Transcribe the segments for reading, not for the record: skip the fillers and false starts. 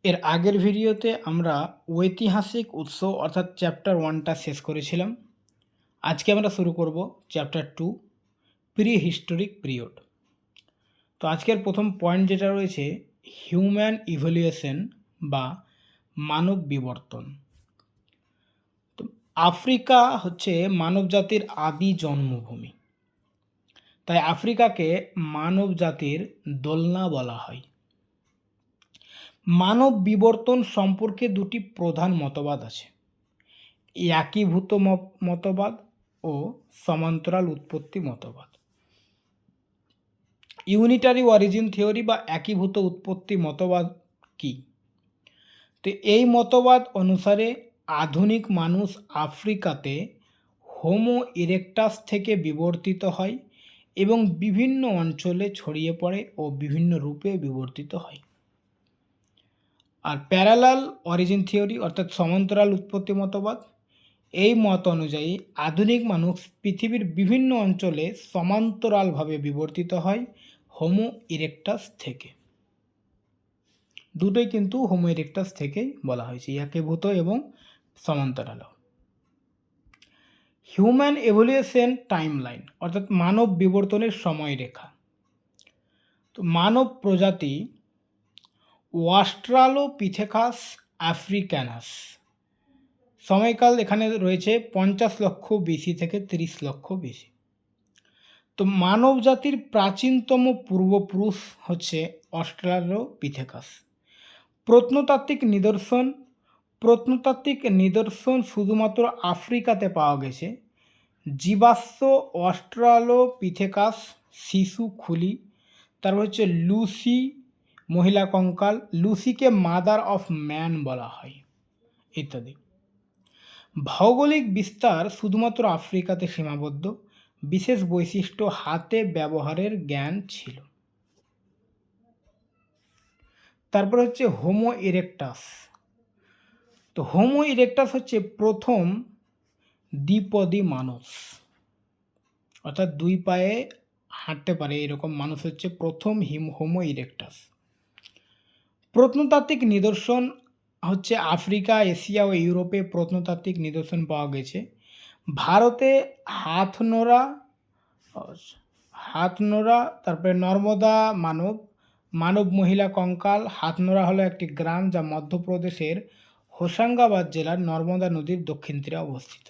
এর আগের ভিডিওতে আমরা ঐতিহাসিক উৎস অর্থাৎ চ্যাপ্টার 1টা শেষ করেছিলাম। আজকে আমরা শুরু করব চ্যাপ্টার 2 প্রি হিস্টোরিক পিরিয়ড। তো আজকের প্রথম পয়েন্ট যেটা রয়েছে হিউম্যান ইভলিউশন বা মানব বিবর্তন। তো আফ্রিকা হচ্ছে মানব জাতির আদি জন্মভূমি, তাই আফ্রিকাকে মানব জাতির দোলনা বলা হয়। মানব বিবর্তন সম্পর্কে দুটি প্রধান মতবাদ আছে, একীভূত মতবাদ ও সমান্তরাল উৎপত্তি মতবাদ। ইউনিটারি অরিজিন থিওরি বা একীভূত উৎপত্তি মতবাদ কি? তো এই মতবাদ অনুসারে আধুনিক মানুষ আফ্রিকাতে হোমো ইরেক্টাস থেকে বিবর্তিত হয় এবং বিভিন্ন অঞ্চলে ছড়িয়ে পড়ে ও বিভিন্ন রূপে বিবর্তিত হয়। আর প্যারালাল অরিজিন থিওরি অর্থাৎ সমান্তরাল উৎপত্তি মতবাদ, এই মত অনুযায়ী আধুনিক মানুষ পৃথিবীর বিভিন্ন অঞ্চলে সমান্তরালভাবে বিবর্তিত হয় হোমো ইরেক্টাস থেকে। দুটোই কিন্তু হোমো ইরেক্টাস থেকেই বলা হয়েছে, একীভূত এবং সমান্তরাল। হিউম্যান এভলিউশন টাইমলাইন অর্থাৎ মানব বিবর্তনের সময়রেখা। তো মানব প্রজাতি অস্ট্রালোপিথেকাস আফ্রিকানাস, সময়কাল এখানে রয়েছে 50 লক্ষ বিসি থেকে 30 লক্ষ বিসি। তো মানব জাতির প্রাচীনতম পূর্বপুরুষ হচ্ছে অস্ট্রালোপিথেকাস। প্রত্নতাত্ত্বিক নিদর্শন শুধুমাত্র আফ্রিকাতে পাওয়া গেছে। জীবাশ্ম অস্ট্রালোপিথেকাস শিশু খুলি, তারপর হচ্ছে লুসি মহিলা কঙ্কাল, লুসিকে মাদার অফ ম্যান বলা হয় ইত্যাদি। ভৌগোলিক বিস্তার শুধুমাত্র আফ্রিকাতে সীমাবদ্ধ। বিশেষ বৈশিষ্ট্য হাতে ব্যবহারের জ্ঞান ছিল। তারপর হচ্ছে হোমো ইরেক্টাস। তো হোমো ইরেক্টাস হচ্ছে প্রথম দ্বিপদী মানুষ, অর্থাৎ দুই পায়ে হাঁটতে পারে এরকম মানুষ হচ্ছে প্রথম হোমো ইরেক্টাস। প্রত্নতাত্ত্বিক নিদর্শন হচ্ছে আফ্রিকা, এশিয়া ও ইউরোপে প্রত্নতাত্ত্বিক নিদর্শন পাওয়া গেছে। ভারতে হাতনোড়া, তারপরে নর্মদা মানব মহিলা কঙ্কাল। হাতনোড়া হলো একটি গ্রাম যা মধ্যপ্রদেশের হোশাঙ্গাবাদ জেলার নর্মদা নদীর দক্ষিণ তীরে অবস্থিত।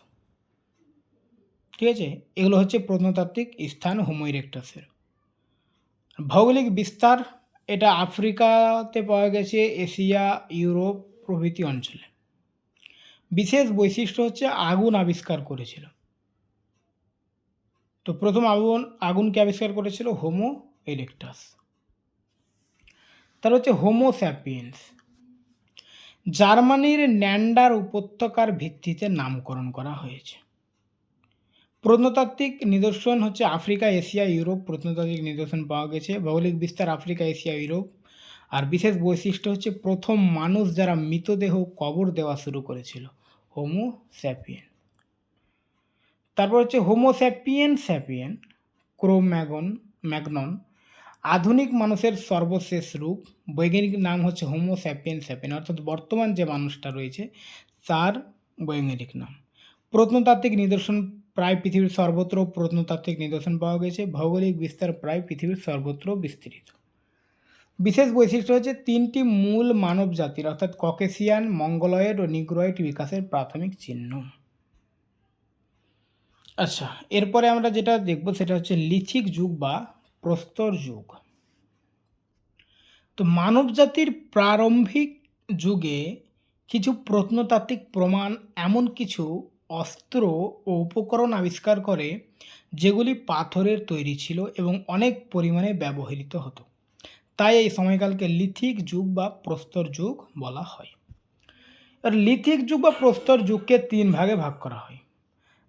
ঠিক আছে, এগুলো হচ্ছে প্রত্নতাত্ত্বিক স্থান হোমো ইরেক্টাসের। ভৌগোলিক বিস্তার, এটা আফ্রিকাতে পাওয়া গেছে, এশিয়া, ইউরোপ প্রভৃতি অঞ্চলে। বিশেষ বৈশিষ্ট্য হচ্ছে আগুন আবিষ্কার করেছিল। তো প্রথম আগুনকে আবিষ্কার করেছিল হোমো ইরেক্টাস। তার হচ্ছে হোমো স্যাপিয়েন্স, জার্মানির ন্যান্ডার উপত্যকার ভিত্তিতে নামকরণ করা হয়েছে। প্রত্নতাত্ত্বিক নিদর্শন হচ্ছে আফ্রিকা, এশিয়া, ইউরোপ প্রত্নতাত্ত্বিক নিদর্শন পাওয়া গেছে। ভৌগোলিক বিস্তার আফ্রিকা, এশিয়া, ইউরোপ। আর বিশেষ বৈশিষ্ট্য হচ্ছে প্রথম মানুষ যারা মৃতদেহ কবর দেওয়া শুরু করেছিল, হোমো স্যাপিয়েন। তারপর হচ্ছে হোমো স্যাপিয়েন ম্যাগনন, আধুনিক মানুষের সর্বশেষ রূপ। বৈজ্ঞানিক নাম হচ্ছে হোমো স্যাপিয়েন, অর্থাৎ বর্তমান যে মানুষটা রয়েছে তার বৈজ্ঞানিক নাম। প্রত্নতাত্ত্বিক নিদর্শন প্রায় পৃথিবীর সর্বত্র প্রত্নতাত্ত্বিক নিদর্শন পাওয়া গেছে। ভৌগোলিক বিস্তার প্রায় পৃথিবীর সর্বত্র বিস্তৃত। বিশেষ বৈশিষ্ট্য হচ্ছে তিনটি মূল মানব জাতির অর্থাৎ ককেশিয়ান, মঙ্গলয়েড ও নিগ্রয়েড বিকাশের প্রাথমিক চিহ্ন। আচ্ছা, এরপরে আমরা যেটা দেখব সেটা হচ্ছে লিথিক যুগ বা প্রস্তর যুগ। তো মানব জাতির প্রারম্ভিক যুগে কিছু প্রত্নতাত্ত্বিক প্রমাণ এমন কিছু অস্ত্র ও উপকরণ আবিষ্কার করে যেগুলি পাথরের তৈরি ছিল এবং অনেক পরিমাণে ব্যবহৃত হতো। তাই এই সময়কালকে লিথিক যুগ বা প্রস্তর যুগ বলা হয়। আর লিথিক যুগ বা প্রস্তর যুগকে 3 ভাগে ভাগ করা হয়।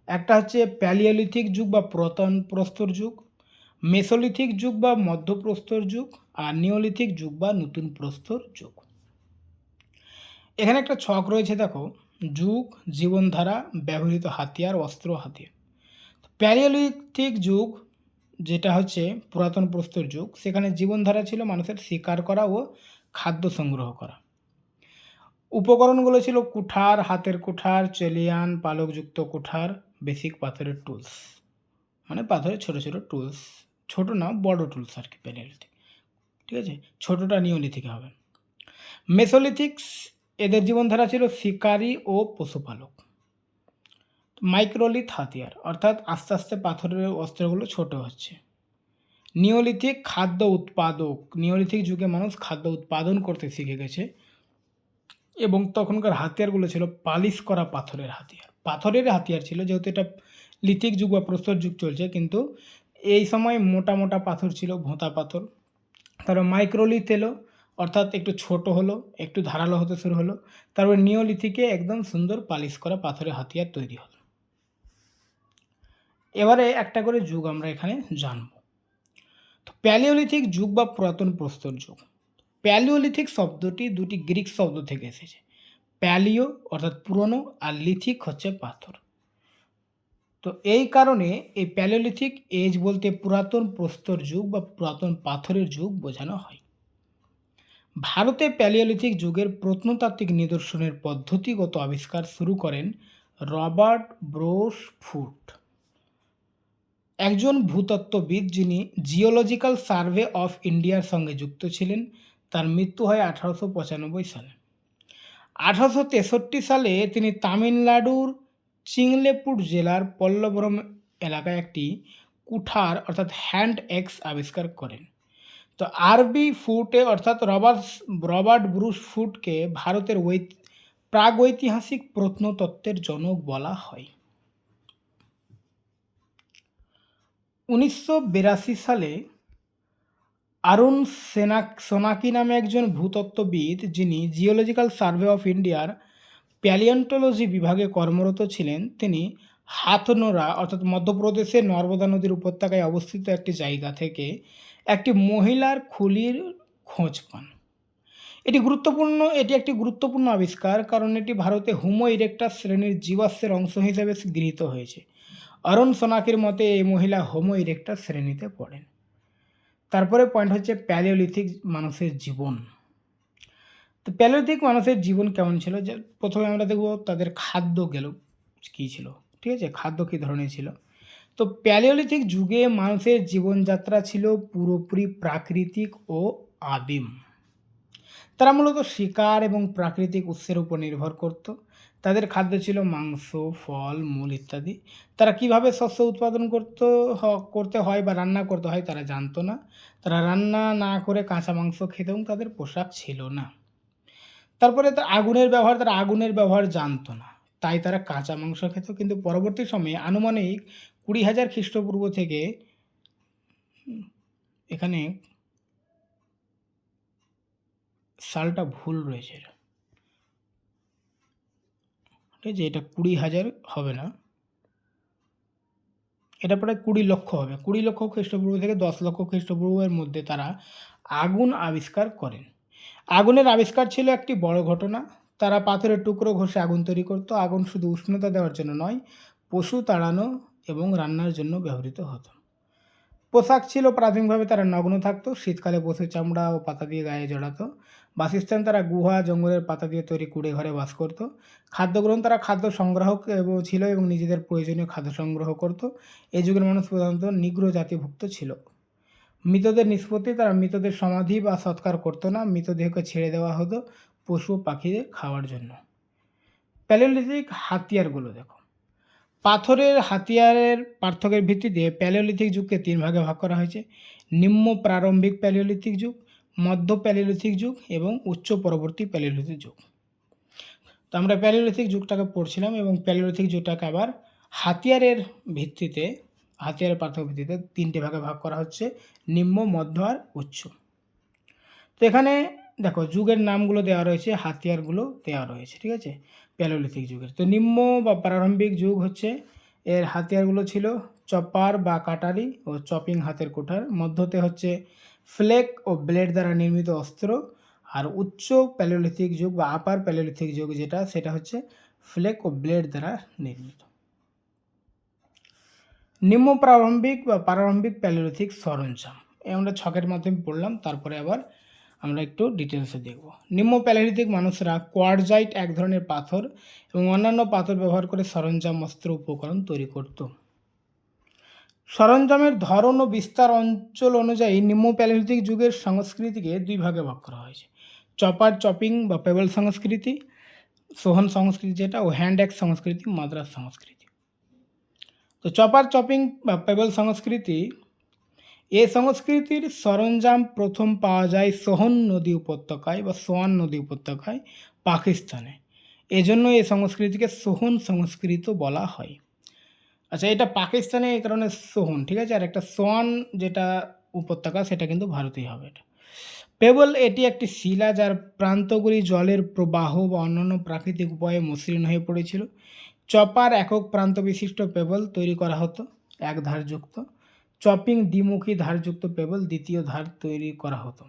একটা হচ্ছে প্যালিওলিথিক যুগ বা পুরাতন প্রস্তর যুগ, মেসোলিথিক যুগ বা মধ্যপ্রস্তর যুগ, আর নিওলিথিক যুগ বা নতুন প্রস্তর যুগ। এখানে একটা ছক রয়েছে, দেখো, যুগ, জীবনধারা, ব্যবহৃত হাতিয়ার, অস্ত্র, হাতিয়ার। প্যালিওলিথিক যুগ যেটা হচ্ছে পুরাতন প্রস্তর যুগ, সেখানে জীবনধারা ছিল মানুষের শিকার করা ও খাদ্য সংগ্রহ করা। উপকরণগুলো ছিল কুঠার, হাতের কুঠার, চেলিয়ান, পালকযুক্ত কুঠার, বেসিক পাথরের টুলস, মানে পাথরের ছোট ছোট টুলস, ছোট না বড় টুলস আর কি প্যালিওলিথিক, ঠিক আছে, ছোটটা নিওলিথিকে হবে। মেসোলিথিক্স, এদের জীবনধারা ছিল শিকারী ও পশুপালক। মাইক্রোলিথ হাতিয়ার, অর্থাৎ আস্তে আস্তে পাথরের অস্ত্রগুলো ছোট হচ্ছে। নিওলিথিক খাদ্য উৎপাদক, নিওলিথিক যুগে মানুষ খাদ্য উৎপাদন করতে শিখে গেছে এবং তখনকার হাতিয়ারগুলো ছিল পালিশ করা পাথরের হাতিয়ার। পাথরের হাতিয়ার ছিল, যেহেতু এটা লিথিক যুগ বা প্রস্তর যুগ চলছে, কিন্তু এই সময় মোটা মোটা পাথর ছিল, ভোঁতা পাথর। তারপর মাইক্রোলিথ এলো, অর্থাৎ একটু ছোট হলো, একটু ধারালো হতে শুরু হলো। তারপর নিওলিথিকে একদম সুন্দর পালিশ করা পাথরের হাতিয়ার তৈরি হলো। এবারে একটা করে যুগ আমরা এখানে জানব। তো প্যালিওলিথিক যুগ বা পুরাতন প্রস্তর যুগ। প্যালিওলিথিক শব্দটি দুটি গ্রিক শব্দ থেকে এসেছে। প্যালিও অর্থাৎ পুরনো, আর লিথিক হচ্ছে পাথর। তো এই কারণে এই প্যালিওলিথিক এজ বলতে পুরাতন প্রস্তর যুগ বা পুরাতন পাথরের যুগ বোঝানো হয়। ভারতে প্যালিওলিথিক যুগের প্রত্নতাত্ত্বিক নিদর্শনের পদ্ধতিগত আবিষ্কার শুরু করেন রবার্ট ব্রুস ফুট, একজন ভূতত্ত্ববিদ যিনি জিওলজিক্যাল সার্ভে অফ ইন্ডিয়ার সঙ্গে যুক্ত ছিলেন। তার মৃত্যু হয় 1895 সালে। 1863 সালে তিনি তামিলনাড়ুর চিংলেপুর জেলার পল্লবরম এলাকায় একটি কুঠার অর্থাৎ হ্যান্ড এক্স আবিষ্কার করেন। তো আরবি ফুটে অর্থাৎ রবার্ট ব্রুস ফুটকে ভারতের প্রাগৈতিহাসিক প্রত্নতত্ত্বের জনক বলা হয়। 1982 সালে আরুণ সোনাকি নামে একজন ভূতত্ত্ববিদ, যিনি জিওলজিক্যাল সার্ভে অফ ইন্ডিয়ার প্যালিওন্টোলজি বিভাগে কর্মরত ছিলেন, তিনি হাথনোরা অর্থাৎ মধ্যপ্রদেশের নর্মদা নদীর উপত্যকায় অবস্থিত একটি জায়গা থেকে একটি মহিলার খুলির খোঁজ পান। এটি একটি গুরুত্বপূর্ণ আবিষ্কার, কারণ এটি ভারতে হোমো ইরেক্টাস শ্রেণীর জীবাশ্মের অংশ হিসেবে গৃহীত হয়েছে। অরুণ সোনাকির মতে এই মহিলা হোমো ইরেক্টাস শ্রেণীতে পড়েন। তারপরে পয়েন্ট হচ্ছে প্যালিওলিথিক মানুষের জীবন। তো প্যালিওলিথিক মানুষের জীবন কেমন ছিল, যে প্রথমে আমরা দেখব তাদের খাদ্য কী ছিল, ঠিক আছে, খাদ্য কী ধরনের ছিল। তো প্যালিওলিথিক যুগে মানুষের জীবনযাত্রা ছিল পুরোপুরি প্রাকৃতিক ও আদিম। তারা মূলত শিকার এবং প্রাকৃতিক উৎসের উপর নির্ভর করত। তাদের খাদ্য ছিল মাংস, ফল, মূল ইত্যাদি। তারা কিভাবে শস্য উৎপাদন করতে হয় বা রান্না করতে হয় তারা জানতো না। তারা রান্না না করে কাঁচা মাংস খেত এবং তাদের পোশাক ছিল না। তারপরে তারা আগুনের ব্যবহার জানতো না, তাই তারা কাঁচা মাংস খেত। কিন্তু পরবর্তী সময়ে আনুমানিক 20,000 খ্রিস্টপূর্ব থেকে, এখানে সালটা ভুল রয়েছে, ঠিক আছে, এটা 20,000 হবে না, এটা প্রায় 20 লক্ষ হবে। 20 লক্ষ খ্রিস্টপূর্ব থেকে 10 লক্ষ খ্রিস্টপূর্বের মধ্যে তারা আগুন আবিষ্কার করেন। আগুনের আবিষ্কার ছিল একটি বড় ঘটনা। তারা পাথরের টুকরো ঘষে আগুন তৈরি করত। আগুন শুধু উষ্ণতা দেওয়ার জন্য নয়, পশু তাড়ানো এবং রান্নার জন্য ব্যবহৃত হতো। পোশাক ছিল প্রাথমিকভাবে তারা নগ্ন থাকতো, শীতকালে পশুর চামড়া ও পাতা দিয়ে গায়ে জড়াতো। বাসস্থান তারা গুহা, জঙ্গলের পাতা দিয়ে তৈরি কুড়ে ঘরে বাস করত। খাদ্য গ্রহণ তারা খাদ্য সংগ্রাহক ছিল এবং নিজেদের প্রয়োজনীয় খাদ্য সংগ্রহ করত। এই যুগের মানুষ প্রধানত নিগ্রো জাতিভুক্ত ছিল। মৃতদের নিষ্পত্তি, তারা মৃতদের সমাধি বা সৎকার করতো না, মৃতদেহকে ছেড়ে দেওয়া হতো পশু পাখিদের খাওয়ার জন্য। প্যালিওলিথিক হাতিয়ারগুলো দেখো। পাথরের হাতিয়ারের পার্থক্যের ভিত্তিতে প্যালিওলিথিক যুগকে 3 ভাগে ভাগ করা হয়েছে: নিম্ন প্রারম্ভিক প্যালিওলিথিক যুগ, মধ্য প্যালিওলিথিক যুগ এবং উচ্চ পরবর্তী প্যালিওলিথিক যুগ। তো আমরা প্যালিওলিথিক যুগটাকে পড়ছিলাম এবং প্যালিওলিথিক যুগটাকে আবার হাতিয়ারের পার্থক্যের ভিত্তিতে 3টে ভাগে ভাগ করা হচ্ছে: নিম্ন, মধ্য আর উচ্চ। তো এখানে দেখো যুগের নামগুলো দেওয়া রয়েছে, হাতিয়ারগুলো দেওয়া রয়েছে, ঠিক আছে, প্যালিওলিথিক যুগের। তো নিম্ন বা প্রারম্ভিক যুগ হচ্ছে, এর হাতিয়ারগুলো ছিল চপার বা কাটারি ও চপিং হাতের কুঠার। মধ্যতে হচ্ছে ফ্লেক ও ব্লেড দ্বারা নির্মিত অস্ত্র। আর উচ্চ প্যালিওলিথিক যুগ বা আপার প্যালিওলিথিক যুগ সেটা হচ্ছে ফ্লেক ও ব্লেড দ্বারা নির্মিত। নিম্ন প্রারম্ভিক বা প্রারম্ভিক প্যালিওলিথিক সরঞ্জাম, আমরা ছকের মাধ্যমে পড়লাম, তারপরে আবার আমরা একটু ডিটেলসে দেখব। নিম্ন প্যালিওলিথিক মানুষরা কোয়ার্টজাইট এক ধরনের পাথর এবং অন্যান্য পাথর ব্যবহার করে সরঞ্জাম, অস্ত্র, উপকরণ তৈরি করত। সরঞ্জামের ধরন ও বিস্তার অঞ্চল অনুযায়ী নিম্ন প্যালিওলিথিক যুগের সংস্কৃতিকে দুই ভাগে ভাগ করা হয়েছে: চপার চপিং বা পেবল সংস্কৃতি, সোহন সংস্কৃতি যেটা, ও হ্যান্ড অ্যাক্স সংস্কৃতি, মাদ্রাস সংস্কৃতি। তো চপার চপিং বা পেবল সংস্কৃতি, এই সংস্কৃতির সরঞ্জাম প্রথম পাওয়া যায় সোহন নদী উপত্যকায় বা সোয়ান নদী উপত্যকায়, পাকিস্তানে। এজন্য এই সংস্কৃতিকে সোহন সংস্কৃত বলা হয়। আচ্ছা, এটা পাকিস্তানে এই কারণে সোহন, ঠিক আছে। আর একটা সোয়ান যেটা উপত্যকা, সেটা কিন্তু ভারতেই হবে। এটা পেবল, এটি একটি শিলা যার প্রান্তগুলি জলের প্রবাহ বা অন্যান্য প্রাকৃতিক উপায়ে মসৃণ হয়ে পড়েছিল। চপার একক প্রান্ত বিশিষ্ট পেবল তৈরি করা হতো, এক ধারযুক্ত। চপিং দ্বিমুখী ধারযুক্ত পেবল, দ্বিতীয় ধার তৈরি করা হতো।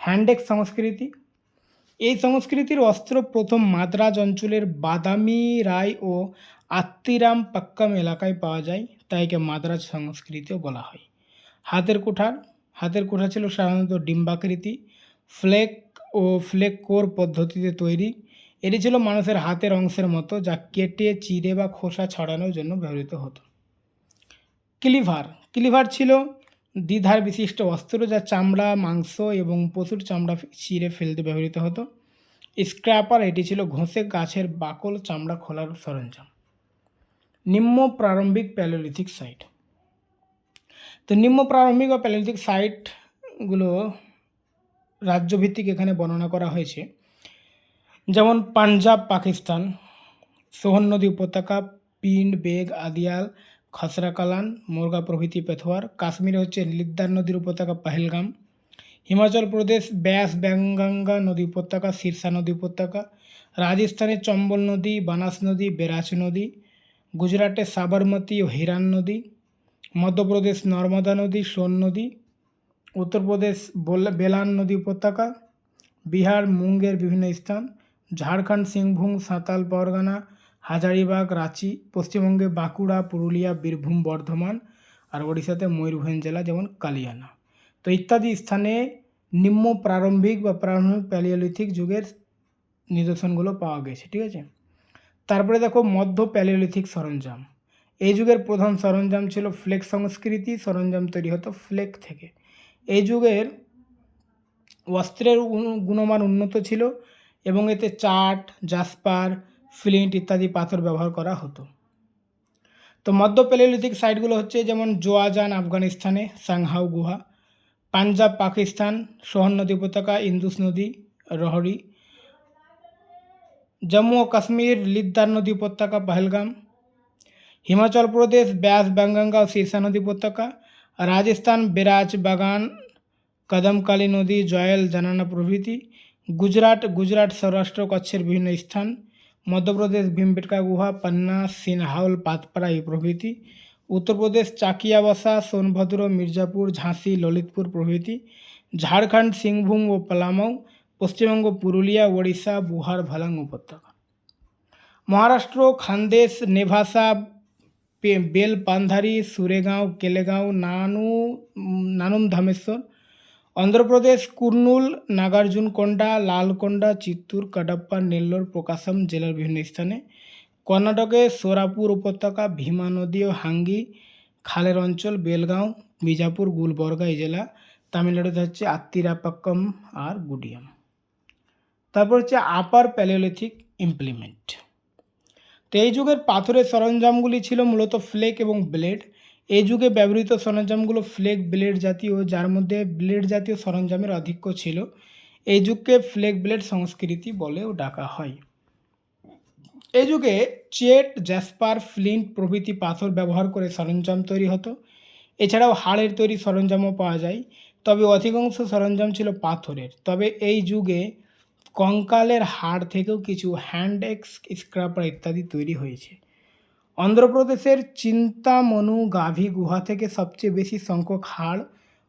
হ্যান্ডেক্স সংস্কৃতি, এই সংস্কৃতির অস্ত্র প্রথম মাদ্রাজ অঞ্চলের বাদামি রায় ও আত্মিরাম পাক্কাম এলাকায় পাওয়া যায়, তাই একে মাদ্রাজ সংস্কৃতিও বলা হয়। হাতের কুঠা ছিল সাধারণত ডিম্বাকৃতি, ফ্লেক ও ফ্লেক কোর পদ্ধতিতে তৈরি। এটি ছিল মানুষের হাতের অংশের মতো, যা কেটে, চিরে বা খোসা ছাড়ানোর জন্য ব্যবহৃত হতো। ক্লিভার ছিল দ্বিধার বিশিষ্ট অস্ত্র, যা চামড়া, মাংস এবং পশুর চামড়া চিরে ফেলতে ব্যবহৃত হতো। স্ক্র্যাপার, এটি ছিল ঘষে গাছের বাকল চামড়া খোলার সরঞ্জাম। নিম্ন প্রারম্ভিক প্যালিওলিথিক সাইট, তো নিম্ন প্রারম্ভিক বা প্যালিওলিথিক সাইটগুলো রাজ্যভিত্তিক এখানে বর্ণনা করা হয়েছে। যেমন পাঞ্জাব, পাকিস্তান, সোহন নদী উপত্যকা, পিন্ড, বেগ, আদিয়াল, খসরা কালান, মোরগা প্রভৃতি পেথোয়ার। কাশ্মীরে হচ্ছে লিদ্দার নদীর উপত্যকা, পহেলগাম। হিমাচল প্রদেশ ব্যাস ব্যাঙ্গাঙ্গা নদী উপত্যকা, সিরসা নদী উপত্যকা। রাজস্থানে চম্বল নদী, বানাস নদী, বেরাচ নদী। গুজরাটে সাবরমতী ও হিরান নদী। মধ্যপ্রদেশ নর্মদা নদী, সোন নদী। উত্তরপ্রদেশ বেলান নদী উপত্যকা। বিহার মুঙ্গের বিভিন্ন স্থান। ঝাড়খণ্ড সিংভূম, সাঁতাল পরগনা, হাজারিবাগ, রাঁচি। পশ্চিমবঙ্গে বাঁকুড়া, পুরুলিয়া, বীরভূম, বর্ধমান। আর ওড়িশাতে ময়ূরভঞ্জ জেলা, যেমন কালিয়ানা। তো ইত্যাদি স্থানে নিম্ন প্রারম্ভিক বা প্রারম্ভিক প্যালিওলিথিক যুগের নিদর্শনগুলো পাওয়া গেছে, ঠিক আছে। তারপরে দেখো মধ্য প্যালিওলিথিক সরঞ্জাম। এই যুগের প্রধান সরঞ্জাম ছিল ফ্লেক সংস্কৃতি। সরঞ্জাম তৈরি হতো ফ্লেক থেকে। এই যুগের অস্ত্রের গুণমান উন্নত ছিল এবং এতে চাট, জাসপার, ফ্লিন্ট ইত্যাদি পাথর ব্যবহার করা হতো। তো মধ্য প্যালিওলিথিক সাইটগুলো হচ্ছে যেমন জোয়াজান আফগানিস্তানে, সাংহাউ গুহা। পাঞ্জাব পাকিস্তান, সোহন নদী উপত্যকা, ইন্দুস নদী, রহরি। জম্মু ও কাশ্মীর লিদ্দার নদী উপত্যকা, পহেলগাম। হিমাচল প্রদেশ ব্যাস ব্যাঙ্গাঙ্গা ও সিরসা নদী উপত্যকা। রাজস্থান বেরাজ বাগান, কদমকালী নদী, জয়েল, জানানা প্রভৃতি। গুজরাট সৌরাষ্ট্র কচ্ছের বিভিন্ন স্থান। মধ্যপ্রদেশ ভীমবেটকা গুহা, পান্না, সিনহাউল, পাতপাড়া প্রভৃতি। উত্তরপ্রদেশ চাকিয়াবাসা, সোনভদ্র, মির্জাপুর, ঝাঁসি, ললিতপুর প্রভৃতি। ঝাড়খণ্ড সিংভূম ও পালামৌ। পশ্চিমবঙ্গ পুরুলিয়া, ওড়িশা, বুহার, ভালাং উপত্যকা। মহারাষ্ট্র খানদেশ, নেভাসা, বেলপান্ধারি, সুরেগাঁও, কেলেগাঁও, নানুম ধামেশ্বর। অন্ধ্রপ্রদেশ কুর্নুল, নাগার্জুনকোন্ডা, লালকোন্ডা, চিত্তুর, কাডাপ্পা, নেল্লোর, প্রকাশম জেলার বিভিন্ন স্থানে। কর্ণাটকে সোরাপুর উপত্যকা, ভীমা নদী ও হাঙ্গি খালের অঞ্চল, বেলগাঁও, বিজাপুর, গুলবর্গা এই জেলা। তামিলনাড়ুতে হচ্ছে আত্তিরাপাক্কম আর গুডিয়াম। তারপর হচ্ছে আপার প্যালিওলিথিক ইমপ্লিমেন্ট। তো এই যুগের পাথরের সরঞ্জামগুলি ছিল মূলত ফ্লেক এবং ব্লেড। এই যুগে ব্যবহৃত সরঞ্জামগুলো ফ্লেক ব্লেড জাতীয়, যার মধ্যে ব্লেড জাতীয় সরঞ্জামের আধিক্য ছিল। এই যুগকে ফ্লেক ব্লেড সংস্কৃতি বলেও ডাকা হয়। এই যুগে চেট, জ্যাসপার, ফ্লিন্ট প্রভৃতি পাথর ব্যবহার করে সরঞ্জাম তৈরি হতো। এছাড়াও হাড়ের তৈরি সরঞ্জামও পাওয়া যায়, তবে অধিকাংশ সরঞ্জাম ছিল পাথরের। তবে এই যুগে কঙ্কালের হাড় থেকেও কিছু হ্যান্ড এক্স, স্ক্র্যাপার ইত্যাদি তৈরি হয়েছে। অন্ধ্রপ্রদেশের চিন্তামনু গাভী গুহা থেকে সবচেয়ে বেশি সংখ্যক হাড়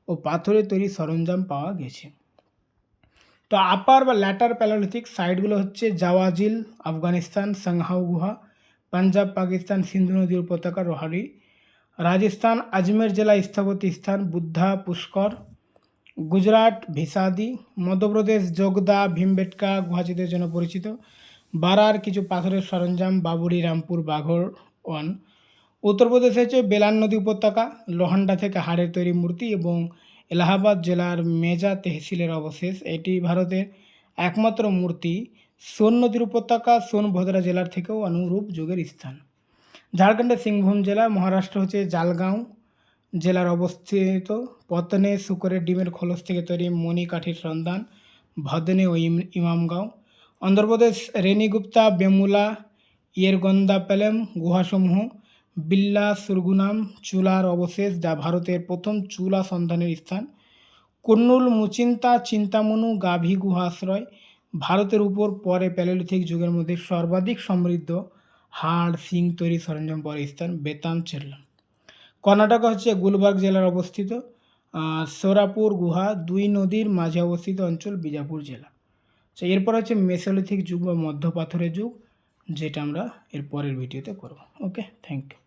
ও পাথরের তৈরি সরঞ্জাম পাওয়া গেছে। তো আপার বা ল্যাটার প্যালিওলিথিক সাইটগুলো হচ্ছে জাওয়াজিল আফগানিস্তান, সাংহাউ গুহা। পাঞ্জাব পাকিস্তান, সিন্ধু নদীর উপত্যকা, রোহারি। রাজস্থান আজমের জেলা স্থপতি স্থান, বুদ্ধা পুষ্কর। গুজরাট ভিসাদি, মধ্যপ্রদেশ জগদা ভীমবেটকা গুহাচিত্রের জন্য পরিচিত, বারার কিছু পাথরের সরঞ্জাম বাবুরি রামপুর বাঘর ওয়ান, উত্তরপ্রদেশ হচ্ছে বেলান নদী উপত্যকা, লোহান্ডা থেকে হাড়ের তৈরি মূর্তি এবং এলাহাবাদ জেলার মেজা তেহসিলের অবশেষ। এটি ভারতের একমাত্র মূর্তি। সোন নদীর উপত্যকা সোনভদ্রা জেলার থেকেও অনুরূপ যুগের স্থান। ঝাড়খণ্ডের সিংভূম জেলা, মহারাষ্ট্র হচ্ছে জালগাঁও জেলার অবস্থিত। পতনে শুকরের ডিমের খোলস থেকে তৈরি মণিকাঠির সন্ধান ভদনে ও ইমামগাঁও। অন্ধ্রপ্রদেশ রেণীগুপ্তা বেমুলা ইয়েরগন্দাপালেম গুহাসমূহ, বিল্লা সুরগুনাম চুলার অবশেষ যা ভারতের প্রথম চুলা সন্ধানের স্থান। কুর্নুল মুচিন্তা চিন্তামনু গাভী গুহা আশ্রয়, ভারতের উপর পরে প্যালিওলিথিক যুগের মধ্যে সর্বাধিক সমৃদ্ধ হাড় শিং তৈরি সরঞ্জাম পরে স্থান। বেতাম চেরলাম। কর্ণাটক হচ্ছে গুলবার্গ জেলার অবস্থিত। সোরাপুর গুহা দুই নদীর মাঝে অবস্থিত অঞ্চল বিজাপুর জেলা। তো এরপর হচ্ছে মেসোলিথিক যুগ বা মধ্য পাথরের যুগ, যেটা আমরা এর পরের ভিডিওতে করব। ওকে, থ্যাংক ইউ।